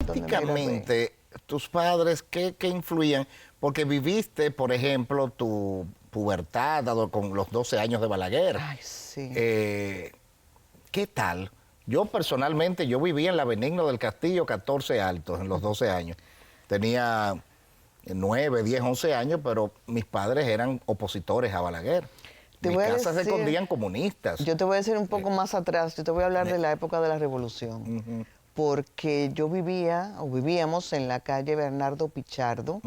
Artísticamente, tus padres, ¿qué influían? Porque viviste, por ejemplo, tu pubertad con los 12 años de Balaguer. Ay, sí. ¿Qué tal? Yo personalmente, yo vivía en la Benigno del Castillo, 14 Altos, en los 12 años. Tenía 9, 10, 11 años, pero mis padres eran opositores a Balaguer. Mis casas se escondían comunistas. Yo te voy a decir un poco más atrás, yo te voy a hablar de la época de la Revolución. Porque yo vivíamos en la calle Bernardo Pichardo,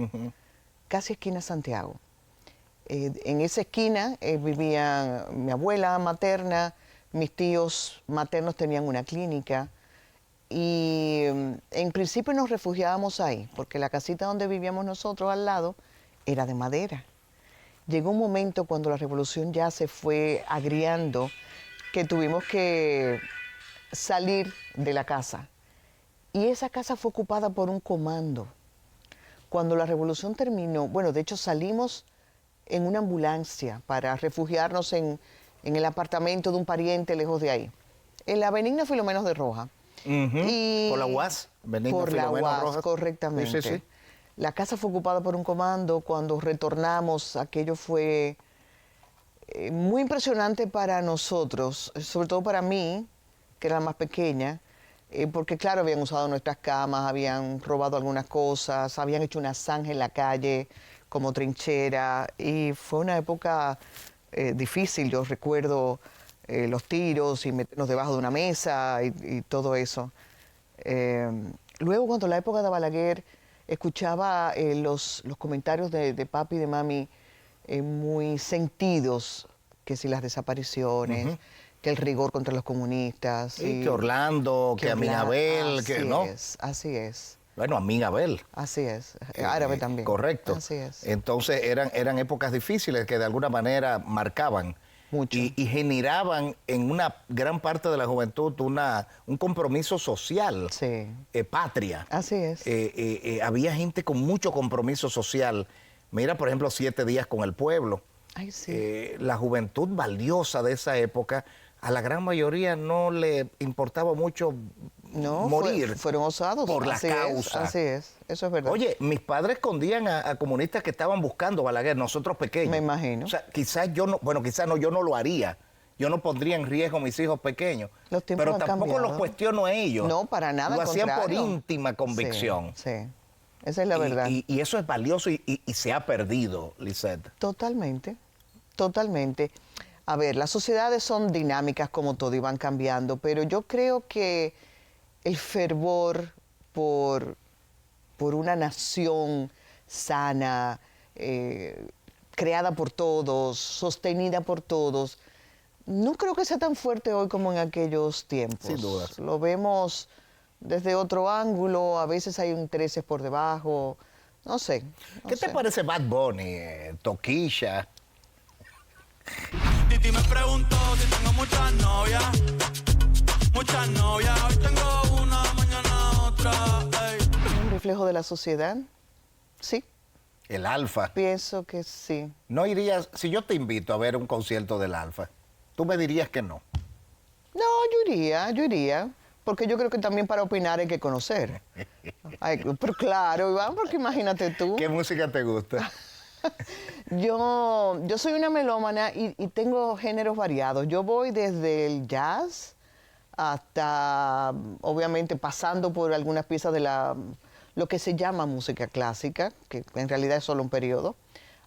casi esquina Santiago. En esa esquina vivía mi abuela materna, mis tíos maternos tenían una clínica y en principio nos refugiábamos ahí, porque la casita donde vivíamos nosotros al lado era de madera. Llegó un momento cuando la revolución ya se fue agriando que tuvimos que salir de la casa. Y esa casa fue ocupada por un comando. Cuando la revolución terminó, bueno, de hecho salimos en una ambulancia para refugiarnos en el apartamento de un pariente lejos de ahí, en la Benigna Filomeno de Rojas. Y ¿Por la UAS? Por la UAS, correctamente. Sí, sí, sí. La casa fue ocupada por un comando. Cuando retornamos, aquello fue muy impresionante para nosotros, sobre todo para mí, que era la más pequeña, porque claro, habían usado nuestras camas, habían robado algunas cosas, habían hecho una zanja en la calle como trinchera, y fue una época difícil. Yo recuerdo los tiros y meternos debajo de una mesa y todo eso. Luego, cuando la época de Balaguer, escuchaba los comentarios de papi y de mami muy sentidos, que si las desapariciones, que el rigor contra los comunistas. Sí, que Orlando, que Amigabel, que no. Así es. Bueno, Amigabel. Así es. Árabe también. Correcto. Así es. Entonces eran épocas difíciles que de alguna manera marcaban. Mucho. Y generaban en una gran parte de la juventud un compromiso social, sí. Patria. Así es. Había gente con mucho compromiso social. Mira, por ejemplo, 7 días con el pueblo. Ay, sí. La juventud valiosa de esa época, a la gran mayoría no le importaba mucho morir. Fueron osados. Por la causa. Así es, eso es verdad. Oye, mis padres escondían a comunistas que estaban buscando Balaguer, nosotros pequeños. Me imagino. O sea, quizás yo no, yo no lo haría. Yo no pondría en riesgo a mis hijos pequeños. Los tiempos pero han tampoco cambiado. los cuestiono a ellos. No, para nada. Lo hacían por íntima convicción. Sí, esa es la verdad. Y eso es valioso y se ha perdido, Lisette. Totalmente, totalmente. A ver, las sociedades son dinámicas como todo y van cambiando, pero yo creo que el fervor por una nación sana, creada por todos, sostenida por todos, no creo que sea tan fuerte hoy como en aquellos tiempos. Sin duda. Lo vemos desde otro ángulo, a veces hay intereses por debajo, no sé. ¿Qué te parece Bad Bunny, Toquilla? Titi me preguntó si tengo muchas novias. Muchas novias, hoy tengo una, mañana otra. Ey. ¿Un reflejo de la sociedad? Sí. El Alfa. Pienso que sí. ¿No irías, si yo te invito a ver un concierto del Alfa, tú me dirías que no? No, yo iría, porque yo creo que también para opinar hay que conocer. Ay, pero claro, Iván, porque imagínate tú. ¿Qué música te gusta? Yo soy una melómana y tengo géneros variados. Yo voy desde el jazz hasta, obviamente, pasando por algunas piezas de lo que se llama música clásica, que en realidad es solo un periodo,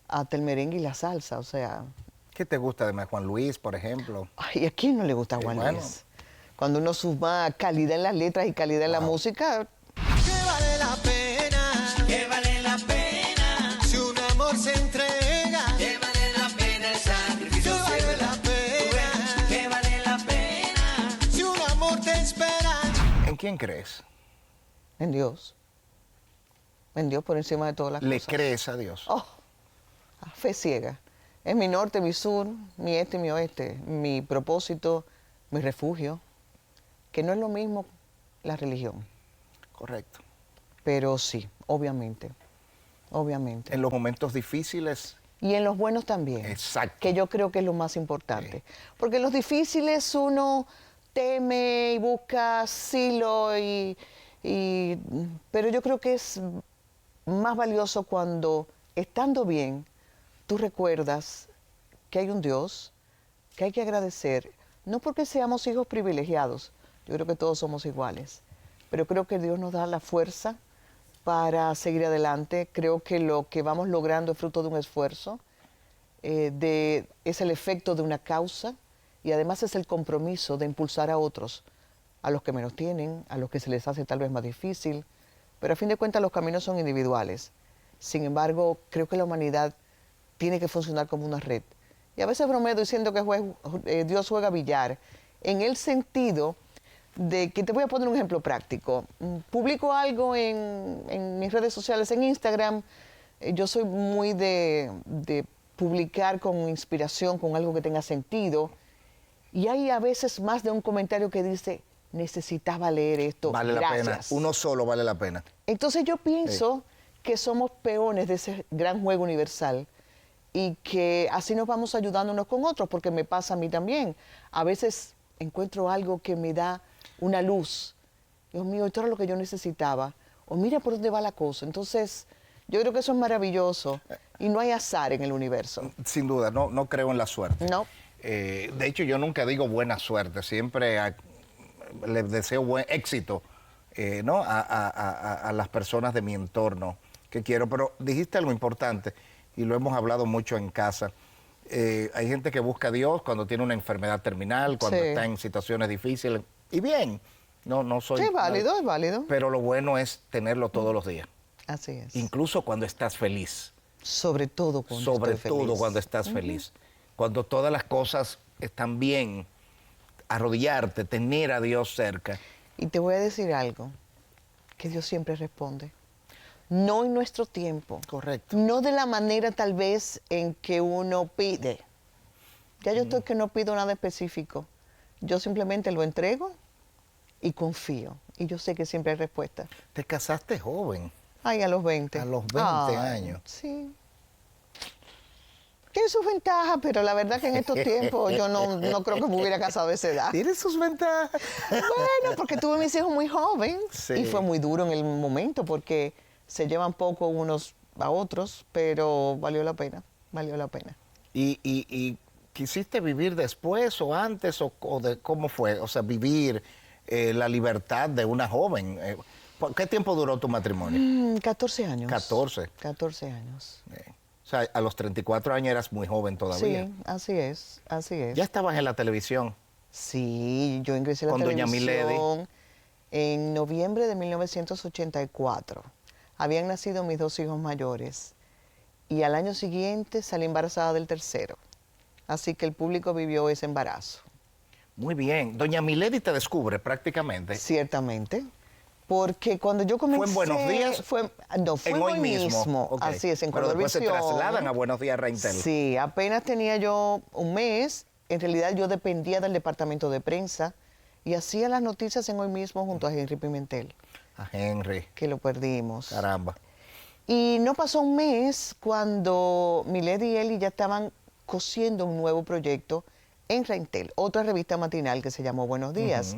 hasta el merengue y la salsa, o sea... ¿Qué te gusta de Juan Luis, por ejemplo? Ay, ¿a quién no le gusta Juan Luis? Cuando uno suma calidad en las letras y calidad en la música... ¿Qué vale la pena? ¿Qué vale la pena? Si un amor se entrega. ¿Qué vale la pena el sacrificio? ¿Qué vale la pena? ¿Qué vale la pena? Si un amor te espera. ¿En quién crees? En Dios. En Dios por encima de todas las ¿Le cosas. crees a Dios? Oh, fe ciega. Es mi norte, mi sur, mi este y mi oeste. Mi propósito, mi refugio. Que no es lo mismo la religión. Correcto. Pero sí, obviamente. Obviamente. En los momentos difíciles. Y en los buenos también. Exacto. Que yo creo que es lo más importante. Sí. Porque en los difíciles uno teme y busca asilo y Pero yo creo que es más valioso cuando, estando bien, tú recuerdas que hay un Dios, que hay que agradecer, no porque seamos hijos privilegiados, yo creo que todos somos iguales, pero creo que Dios nos da la fuerza para seguir adelante. Creo que lo que vamos logrando es fruto de un esfuerzo, es el efecto de una causa y además es el compromiso de impulsar a otros, a los que menos tienen, a los que se les hace tal vez más difícil, pero a fin de cuentas los caminos son individuales. Sin embargo, creo que la humanidad tiene que funcionar como una red. Y a veces bromeo diciendo que Dios juega billar, en el sentido de que te voy a poner un ejemplo práctico. Publico algo en mis redes sociales, en Instagram. Yo soy muy de publicar con inspiración, con algo que tenga sentido. Y hay a veces más de un comentario que dice, necesitaba leer esto, Vale la gracias. pena. Uno solo vale la pena. Entonces yo pienso que somos peones de ese gran juego universal y que así nos vamos ayudando unos con otros, porque me pasa a mí también. A veces encuentro algo que me da una luz. Dios mío, esto era lo que yo necesitaba. O mira por dónde va la cosa. Entonces, yo creo que eso es maravilloso y no hay azar en el universo. Sin duda, no creo en la suerte. No. De hecho, yo nunca digo buena suerte, siempre les deseo buen éxito ¿no? a las personas de mi entorno que quiero. Pero dijiste algo importante y lo hemos hablado mucho en casa. Hay gente que busca a Dios cuando tiene una enfermedad terminal, cuando Sí. está en situaciones difíciles. Y bien, no soy... Sí, es válido, es válido. Pero lo bueno es tenerlo todos los días, Así es. incluso cuando estás feliz. Sobre todo cuando Sobre estoy todo feliz. cuando estás feliz. Cuando todas las cosas están bien, arrodillarte, tener a Dios cerca. Y te voy a decir algo, que Dios siempre responde. No en nuestro tiempo. Correcto. No de la manera tal vez en que uno pide. Ya yo estoy que no pido nada específico. Yo simplemente lo entrego y confío. Y yo sé que siempre hay respuesta. Te casaste joven. Ay, a los 20. A los 20 Ay, años. Sí. Tiene sus ventajas, pero la verdad que en estos tiempos yo no creo que me hubiera casado a esa edad. Tiene sus ventajas. Bueno, porque tuve mis hijos muy joven Sí. y fue muy duro en el momento porque se llevan poco unos a otros, pero valió la pena, valió la pena. ¿Y quisiste vivir después o antes o cómo fue? O sea, vivir la libertad de una joven. ¿Qué tiempo duró tu matrimonio? 14 años. 14. 14 años. O sea, a los 34 años eras muy joven todavía. Sí, así es, así es. Ya estabas en la televisión. Sí, yo ingresé a la Con doña televisión en noviembre de 1984. Habían nacido mis 2 hijos mayores y al año siguiente salí embarazada del tercero. Así que el público vivió ese embarazo. Muy bien. Doña Milady te descubre prácticamente. Ciertamente. Porque cuando yo comencé... ¿Fue en Buenos Días? Fue En en Hoy Hoy Mismo. mismo. Ok. Así es, en Pero después se Colorvisión. trasladan a Buenos Días Reintel. Sí, apenas tenía yo un mes. En realidad yo dependía del departamento de prensa y hacía las noticias en Hoy Mismo junto a Henry Pimentel, A Henry. que lo perdimos. Caramba. Y no pasó un mes cuando Milady y Eli ya estaban cosiendo un nuevo proyecto en Reintel, otra revista matinal que se llamó Buenos Días.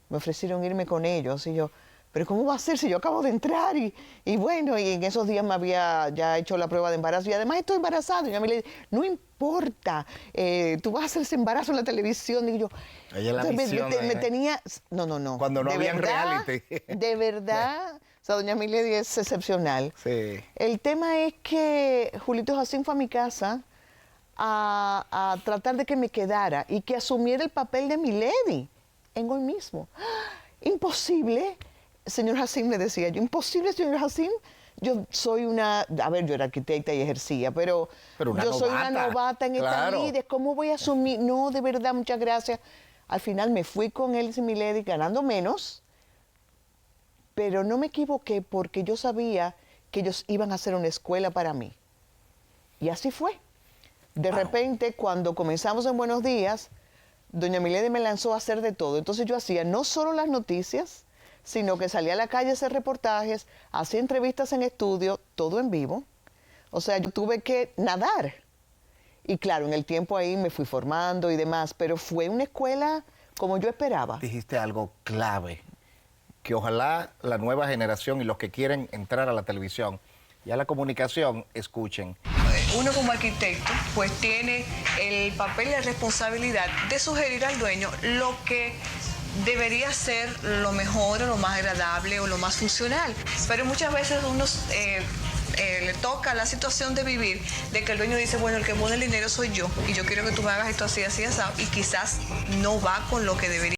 Me ofrecieron irme con ellos y yo, pero ¿cómo va a ser si yo acabo de entrar? Y bueno, y en esos días me había ya hecho la prueba de embarazo y además estoy embarazada. Y a mí le dije, no importa, tú vas a hacer ese embarazo en la televisión. Y yo, Ella es la entonces visión, me tenía, no. Cuando no de había verdad, reality. De verdad, o sea, doña Milady es excepcional. Sí. El tema es que Julito Jacín fue a mi casa a tratar de que me quedara y que asumiera el papel de Milady en Hoy Mismo. Imposible, señor Jacín, le decía yo, imposible, señor Jacín. Yo soy yo era arquitecta y ejercía, pero una yo soy una novata, novata en esta claro. vida. ¿Cómo voy a asumir? No, de verdad, muchas gracias. Al final me fui con él y Milady ganando menos, pero no me equivoqué porque yo sabía que ellos iban a hacer una escuela para mí. Y así fue. De repente, cuando comenzamos en Buenos Días, doña Milady me lanzó a hacer de todo. Entonces yo hacía no solo las noticias, sino que salía a la calle a hacer reportajes, hacía entrevistas en estudio, todo en vivo. O sea, yo tuve que nadar. Y claro, en el tiempo ahí me fui formando y demás, pero fue una escuela como yo esperaba. Dijiste algo clave. que ojalá la nueva generación y los que quieren entrar a la televisión y a la comunicación escuchen. Uno como arquitecto pues tiene el papel y la responsabilidad de sugerir al dueño lo que debería ser lo mejor o lo más agradable o lo más funcional. Pero muchas veces uno le toca la situación de vivir, de que el dueño dice, bueno, el que pone el dinero soy yo y yo quiero que tú me hagas esto así, así, así, y quizás no va con lo que debería.